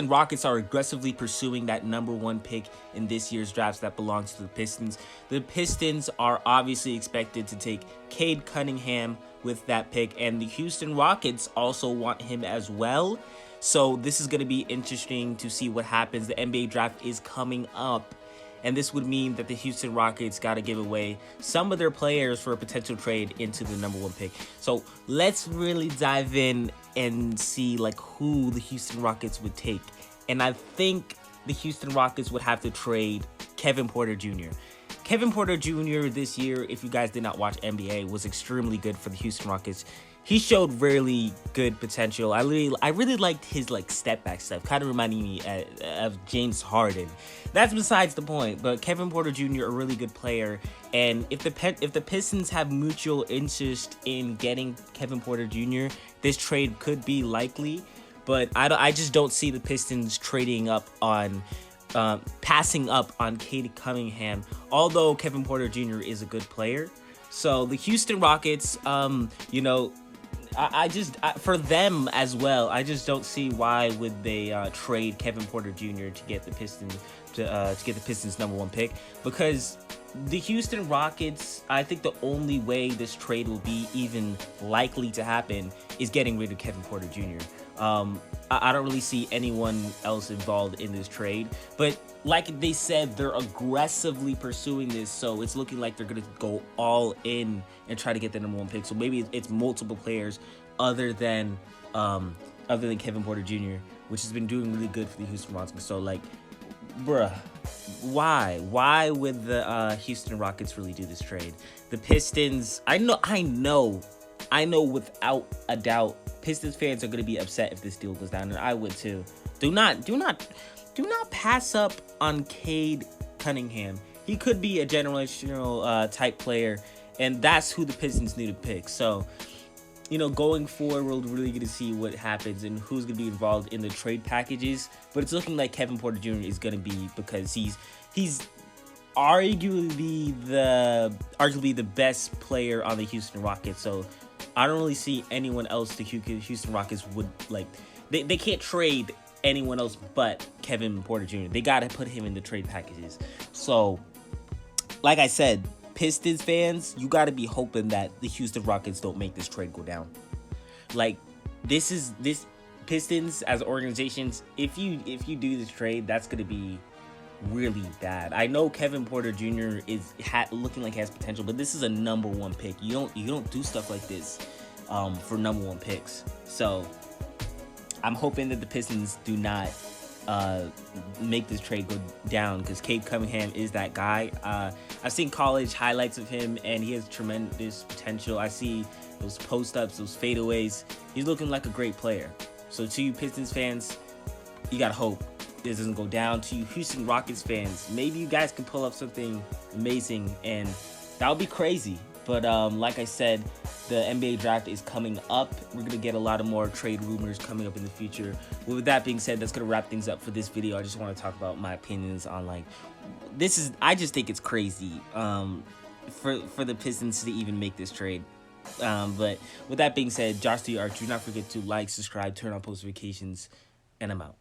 Rockets are aggressively pursuing that #1 pick in this year's drafts that belongs to the Pistons. The Pistons are obviously expected to take Cade Cunningham with that pick, and the Houston Rockets also want him as well. So this is going to be interesting to see what happens. The NBA draft is coming up, and this would mean that the Houston Rockets got to give away some of their players for a potential trade into the #1 pick. So let's really dive in and see like who the Houston Rockets would take. And I think the Houston Rockets would have to trade Kevin Porter Jr. Kevin Porter Jr. this year, if you guys did not watch NBA, was extremely good for the Houston Rockets. He showed really good potential. I really liked his like step back stuff, kind of reminding me of James Harden. That's besides the point. But Kevin Porter Jr. a really good player, and if the Pistons have mutual interest in getting Kevin Porter Jr., this trade could be likely. But I just don't see the Pistons trading up on. Passing up on Cade Cunningham, although Kevin Porter Jr. is a good player. So the Houston Rockets, for them as well, I just don't see why would they trade Kevin Porter Jr. to get the Pistons to get the Pistons #1 pick, because the Houston Rockets, I think the only way this trade will be even likely to happen is getting rid of Kevin Porter Jr. I don't really see anyone else involved in this trade, but like they said, they're aggressively pursuing this, so it's looking like they're going to go all in and try to get the #1 pick. So maybe it's multiple players other than Kevin Porter Jr., which has been doing really good for the Houston Rockets. So like, bruh, why would the Houston Rockets really do this trade? The Pistons, I know without a doubt, Pistons fans are going to be upset if this deal goes down, and I would too. Do not pass up on Cade Cunningham. He could be a generational type player, and that's who the Pistons need to pick. So, going forward, we're really going to see what happens and who's going to be involved in the trade packages. But it's looking like Kevin Porter Jr. is going to be, because he's arguably the best player on the Houston Rockets. So I don't really see anyone else the Houston Rockets would like. They can't trade anyone else but Kevin Porter Jr. They got to put him in the trade packages. So, like I said, Pistons fans, you got to be hoping that the Houston Rockets don't make this trade go down. Like, this Pistons as organizations, if you do this trade, that's going to be really bad. I know Kevin Porter Jr. is looking like he has potential, but this is a #1 pick. You don't do stuff like this for #1 picks. So I'm hoping that the Pistons do not make this trade go down, because Cade Cunningham is that guy. I've seen college highlights of him, and he has tremendous potential. I see those post-ups, those fadeaways. He's looking like a great player. So to you Pistons fans, you got to hope this doesn't go down. To you Houston Rockets fans, maybe you guys can pull up something amazing, and that would be crazy. But like I said, the NBA draft is coming up. We're going to get a lot of more trade rumors coming up in the future. Well, with that being said, that's going to wrap things up for this video. I just want to talk about my opinions on like I just think it's crazy for the Pistons to even make this trade. But with that being said, Josh the Arch, do not forget to like, subscribe, turn on post notifications, and I'm out.